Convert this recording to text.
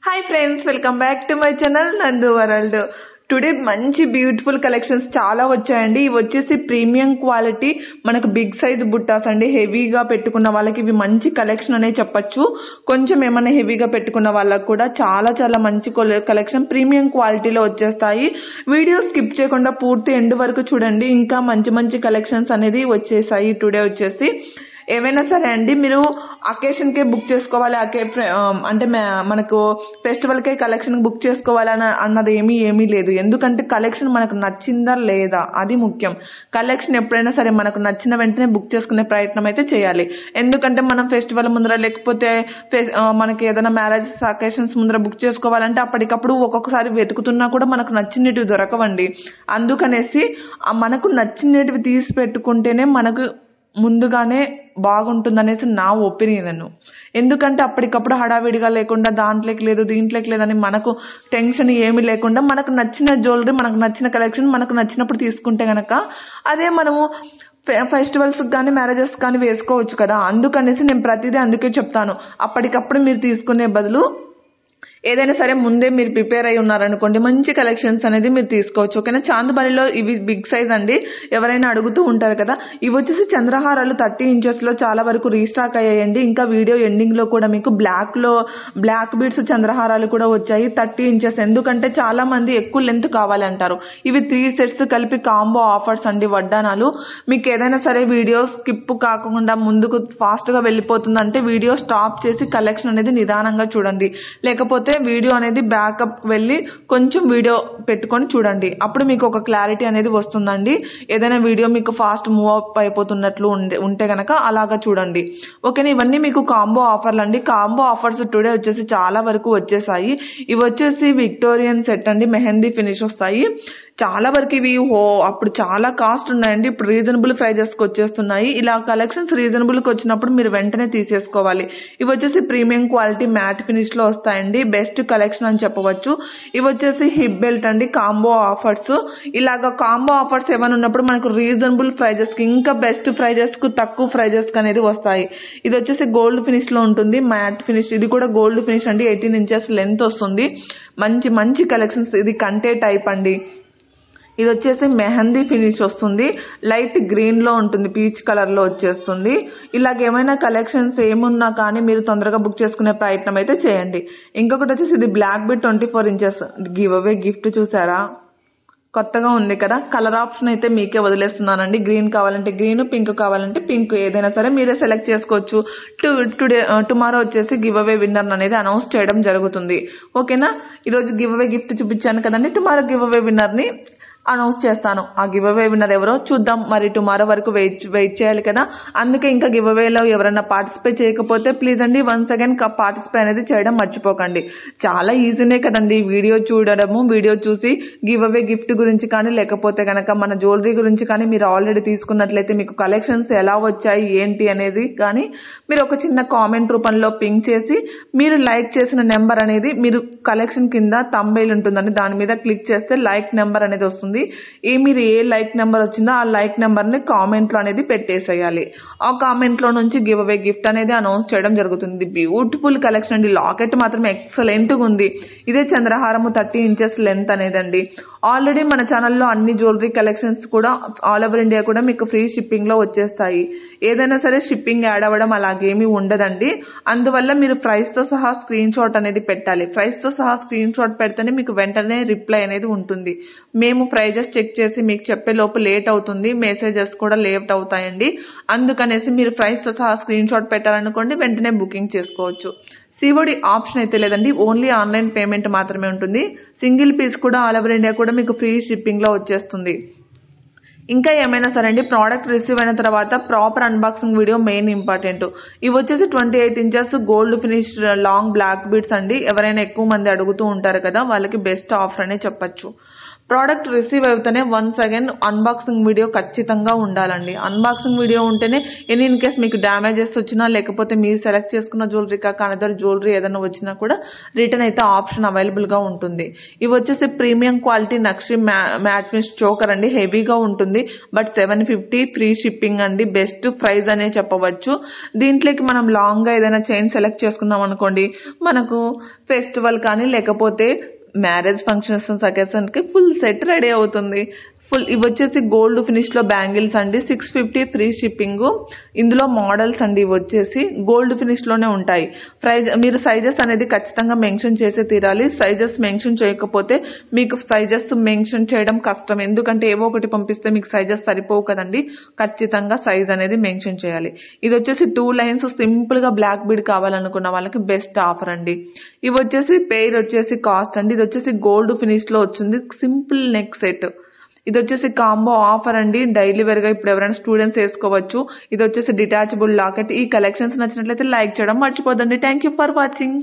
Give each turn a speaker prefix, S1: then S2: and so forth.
S1: Hi friends, welcome back to my channel నందు world. Today మంచి beautiful collections చాలా వచ్చాయండి. ఇవి వచ్చేసి ప్రీమియం క్వాలిటీ మనకు బిగ్ సైజ్ బుట్టాస్ అండి. హెవీగా పెట్టుకున్న వాళ్ళకి ఇవి మంచి కలెక్షన్ అనే చెప్పొచ్చు. కొంచెం ఏమైనా హెవీగా పెట్టుకున్న వాళ్ళకి కూడా చాలా చాలా మంచి కలెక్షన్ ప్రీమియం క్వాలిటీలో వచ్చేస్తాయి. వీడియో స్కిప్ చేయకుండా పూర్తి ఎండ్ వరకు చూడండి. ఇంకా మంచి మంచి కలెక్షన్స్ అనేది వచ్చేసాయి. టుడే వచ్చేసి ఏవైనా సరే అండి, మీరు అకేషన్కే బుక్ చేసుకోవాలి, అంటే మనకు ఫెస్టివల్కే కలెక్షన్ బుక్ చేసుకోవాలని అన్నది ఏమీ లేదు. ఎందుకంటే కలెక్షన్ మనకు నచ్చిందా లేదా అది ముఖ్యం. కలెక్షన్ ఎప్పుడైనా సరే మనకు నచ్చిన వెంటనే బుక్ చేసుకునే ప్రయత్నం అయితే చేయాలి. ఎందుకంటే మనం ఫెస్టివల్ ముందర లేకపోతే మనకి ఏదైనా మ్యారేజ్ అకేషన్స్ ముందర బుక్ చేసుకోవాలంటే అప్పటికప్పుడు ఒక్కొక్కసారి వెతుకుతున్నా కూడా మనకు నచ్చినవి దొరకవండి. అందుకనేసి మనకు నచ్చినవి తీసి పెట్టుకుంటేనే మనకు ముందుగానే బాగుంటుందనేసి నా ఒపీనియన్. ఎందుకంటే అప్పటికప్పుడు హడావిడిగా లేకుండా దాంట్లోకి లేదు దీంట్లోకి లేదని మనకు టెన్షన్ ఏమీ లేకుండా మనకు నచ్చిన జ్యువెలరీ మనకు నచ్చిన కలెక్షన్ మనకు నచ్చినప్పుడు తీసుకుంటే గనక అదే మనము ఫెస్టివల్స్ కానీ మ్యారేజెస్ కానీ వేసుకోవచ్చు కదా. అందుకనేసి నేను ప్రతిదీ అందుకే చెప్తాను, అప్పటికప్పుడు మీరు తీసుకునే బదులు ఏదైనా సరే ముందే మీరు ప్రిపేర్ అయి ఉన్నారనుకోండి, మంచి కలెక్షన్స్ అనేది మీరు తీసుకోవచ్చు. ఓకేనా. చాందబాలిలో ఇవి బిగ్ సైజ్ అండి, ఎవరైనా అడుగుతూ ఉంటారు కదా. ఇవి వచ్చేసి చంద్రహారాలు 30 ఇంచెస్లో చాలా వరకు రీస్టాక్ అయ్యాయండి. ఇంకా వీడియో ఎండింగ్లో కూడా మీకు బ్లాక్ బీడ్స్ చంద్రహారాలు కూడా వచ్చాయి 30 ఇంచెస్. ఎందుకంటే చాలా మంది ఎక్కువ లెంత్ కావాలంటారు. ఇవి 3 సెట్స్ కలిపి కాంబో ఆఫర్స్ అండి, వడ్డానాలు. మీకు ఏదైనా సరే వీడియో స్కిప్ కాకుండా ముందుకు ఫాస్ట్గా వెళ్ళిపోతుందంటే వీడియో స్టాప్ చేసి కలెక్షన్ అనేది నిదానంగా చూడండి. లేకపోతే వీడియో అనేది బ్యాకప్ వెళ్ళి కొంచెం వీడియో పెట్టుకొని చూడండి. అప్పుడు మీకు ఒక క్లారిటీ అనేది వస్తుందండి. ఏదైనా వీడియో మీకు ఫాస్ట్ మూవ్ అప్ అయిపోతున్నట్లు ఉంటే గనక అలాగా చూడండి. ఓకేనా. ఇవన్నీ మీకు కాంబో ఆఫర్లు అండి. కాంబో ఆఫర్స్ టుడే వచ్చేసి చాలా వరకు వచ్చేసాయి. ఇవి వచ్చేసి విక్టోరియన్ సెట్ అండి, మెహందీ ఫినిష్ వస్తాయి. చాలా వరకు ఇవి అప్పుడు చాలా కాస్ట్ ఉన్నాయండి, ఇప్పుడు రీజనబుల్ ప్రైజెస్కి వచ్చేస్తున్నాయి. ఇలా కలెక్షన్స్ రీజనబుల్కి వచ్చినప్పుడు మీరు వెంటనే తీసేసుకోవాలి. ఇవి వచ్చేసి ప్రీమియం క్వాలిటీ మ్యాట్ ఫినిష్లో వస్తాయండి. బెస్ట్ కలెక్షన్ అని చెప్పవచ్చు. ఇవి వచ్చేసి హిప్ బెల్ట్ అండి, కాంబో ఆఫర్స్. ఇలాగ కాంబో ఆఫర్స్ ఏమైనా ఉన్నప్పుడు మనకు రీజనబుల్ ప్రైజెస్కి ఇంకా బెస్ట్ ప్రైజెస్కు తక్కువ ప్రైజెస్కి అనేది వస్తాయి. ఇది వచ్చేసి గోల్డ్ ఫినిష్లో ఉంటుంది, మ్యాట్ ఫినిష్. ఇది కూడా గోల్డ్ ఫినిష్ అండి, 18 ఇంచెస్ లెంత్ వస్తుంది. మంచి మంచి కలెక్షన్స్. ఇది కంటే టైప్ అండి. ఇది వచ్చేసి మెహందీ ఫినిష్ వస్తుంది, లైట్ గ్రీన్ లో ఉంటుంది, పీచ్ కలర్ లో వచ్చేస్తుంది. ఇలాగేమైనా కలెక్షన్స్ ఏమున్నా కానీ మీరు తొందరగా బుక్ చేసుకునే ప్రయత్నం అయితే చేయండి. ఇంకొకటి వచ్చేసి ఇది black beat 24 inches give away gift. చూసారా, కొత్తగా ఉంది కదా. కలర్ ఆప్షన్ అయితే మీకే వదిలేస్తున్నానండి. గ్రీన్ కావాలంటే గ్రీన్, పింక్ కావాలంటే పింక్, ఏదైనా సరే మీరే సెలెక్ట్ చేసుకోవచ్చు. టుమారో వచ్చేసి గివ్ అవే విన్నర్ అనేది అనౌన్స్ చేయడం జరుగుతుంది. ఓకేనా. ఈరోజు గివ్ అవే గిఫ్ట్ చూపించాను కదండి, టుమారో గివ్ అవే విన్నర్ ని అనౌన్స్ చేస్తాను. ఆ గివ్ అవే విన్నర్ ఎవరో చూద్దాం. మరి టుమారో వరకు వెయిట్ చేయాలి కదా. అందుకే ఇంకా గివ్ అవేలో ఎవరైనా పార్టిసిపేట్ చేయకపోతే ప్లీజ్ అండి వన్స్ అగైన్ పార్టిసిపేట్ అనేది చేయడం మర్చిపోకండి. చాలా ఈజీనే కదండి. వీడియో చూడడము, వీడియో చూసి గివ్ అవే గిఫ్ట్ గురించి కానీ లేకపోతే కనుక మన జ్యువెలరీ గురించి కానీ మీరు ఆల్రెడీ తీసుకున్నట్లయితే మీకు కలెక్షన్స్ ఎలా వచ్చాయి ఏంటి అనేది కానీ మీరు ఒక చిన్న కామెంట్ రూపంలో పింక్ చేసి మీరు లైక్ చేసిన నెంబర్ అనేది మీరు కలెక్షన్ కింద థంబ్నెయిల్ ఉంటుందండి, దాని మీద క్లిక్ చేస్తే లైక్ నెంబర్ అనేది వస్తుంది. మీరు ఏ లైక్ నెంబర్ వచ్చిందో ఆ లైక్ నెంబర్ ని కామెంట్ లో అనేది పెట్టేసేయాలి. ఆ కామెంట్ లో నుంచి గివ్ అవే గిఫ్ట్ అనేది అనౌన్స్ చేయడం జరుగుతుంది. బ్యూటిఫుల్ కలెక్షన్ అండి. లాకెట్ మాత్రం ఎక్సలెంట్ గా ఉంది. ఇదే చంద్రహారము 30 ఇంచెస్ లెంత్ అనేదండి. ఆల్రెడీ మన ఛానల్లో అన్ని జ్యువెలరీ కలెక్షన్స్ కూడా ఆల్ ఓవర్ ఇండియా కూడా మీకు ఫ్రీ షిప్పింగ్ లో వచ్చేస్తాయి. ఏదైనా సరే షిప్పింగ్ యాడ్ అవ్వడం అలాగేమీ ఉండదండి. అందువల్ల మీరు ప్రైస్ తో సహా స్క్రీన్ షాట్ అనేది పెట్టాలి. ప్రైస్ తో సహా స్క్రీన్ షాట్ పెడితేనే మీకు వెంటనే రిప్లై అనేది ఉంటుంది. మేము ప్రైజెస్ చెక్ చేసి మీకు చెప్పే లోపు లేట్ అవుతుంది, మెసేజెస్ కూడా లేట్ అవుతాయండి. అందుకనేసి మీరు ప్రైస్ తో సహా స్క్రీన్ షాట్ పెట్టాలనుకోండి, వెంటనే బుకింగ్ చేసుకోవచ్చు. సిఓడి ఆప్షన్ అయితే లేదండి, ఓన్లీ ఆన్లైన్ పేమెంట్ మాత్రమే ఉంటుంది. సింగిల్ పీస్ కూడా ఆల్ ఓవర్ ఇండియా కూడా మీకు ఫ్రీ షిప్పింగ్ లో వచ్చేస్తుంది. ఇంకా ఏమైనా సరే అండి, ప్రోడక్ట్ రిసీవ్ అయిన తర్వాత proper unboxing video main important. ఇవి వచ్చేసి 28 inches gold finish long black beads అండి. ఎవరైనా ఎక్కువ మంది అడుగుతూ ఉంటారు కదా, వాళ్ళకి బెస్ట్ ఆఫర్ అనే చెప్పచ్చు. ప్రోడక్ట్ రిసీవ్ అయితేనే వన్స్ అగైన్ అన్బాక్సింగ్ వీడియో ఖచ్చితంగా ఉండాలండి. అన్బాక్సింగ్ వీడియో ఉంటేనే ఇన్ కేస్ మీకు డ్యామేజెస్ వచ్చినా లేకపోతే మీరు సెలెక్ట్ చేసుకున్న జ్యువెలరీ కాక అనదర్ జ్యువెలరీ ఏదైనా వచ్చినా కూడా రిటర్న్ అయితే ఆప్షన్ అవైలబుల్గా ఉంటుంది. ఇవి వచ్చేసి ప్రీమియం క్వాలిటీ నక్షి మ్యాట్ ఫినిష్ చోకర్ అండి. హెవీగా ఉంటుంది. బట్ 750 ఫ్రీ షిప్పింగ్ అండి. బెస్ట్ ప్రైస్ అనే చెప్పవచ్చు. దీంట్లోకి మనం లాంగ్గా ఏదైనా చైన్ సెలెక్ట్ చేసుకున్నాం అనుకోండి, మనకు ఫెస్టివల్ కానీ లేకపోతే మ్యారేజ్ ఫంక్షన్స్ అకేషన్కి ఫుల్ సెట్ రెడీ అవుతుంది. ఇవి వచ్చేసి గోల్డ్ ఫినిష్ లో బ్యాంగిల్స్ అండి. 650 ఫ్రీ షిప్పింగ్. ఇందులో మోడల్స్ అండి. ఇవి వచ్చేసి గోల్డ్ ఫినిష్ లోనే ఉంటాయి. మీరు సైజెస్ అనేది ఖచ్చితంగా మెన్షన్ చేసే తీరాలి. సైజెస్ మెన్షన్ చేయకపోతే మీకు సైజెస్ మెన్షన్ చేయడం కష్టం. ఎందుకంటే ఏవో ఒకటి పంపిస్తే మీకు సైజెస్ సరిపోవు కదండి. ఖచ్చితంగా సైజ్ అనేది మెన్షన్ చేయాలి. ఇది వచ్చేసి 2 లైన్స్ సింపుల్ గా బ్లాక్ బీడ్ కావాలనుకున్న వాళ్ళకి బెస్ట్ ఆఫర్ అండి. ఇవి వచ్చేసి పెయిర్ వచ్చేసి కాస్ట్ అండి. ఇది వచ్చేసి గోల్డ్ ఫినిష్ లో వచ్చింది. Simple neck set. ఇది వచ్చేసి కాంబో ఆఫర్ అండి. డైలీ వేర్ గా ఇప్పుడు ఎవరైనా స్టూడెంట్స్ వేసుకోవచ్చు. ఇది వచ్చేసి డిటాచబుల్ లాకెట్. ఈ కలెక్షన్స్ నచ్చినట్లయితే లైక్ చేయడం మర్చిపోదండి. Thank you for watching.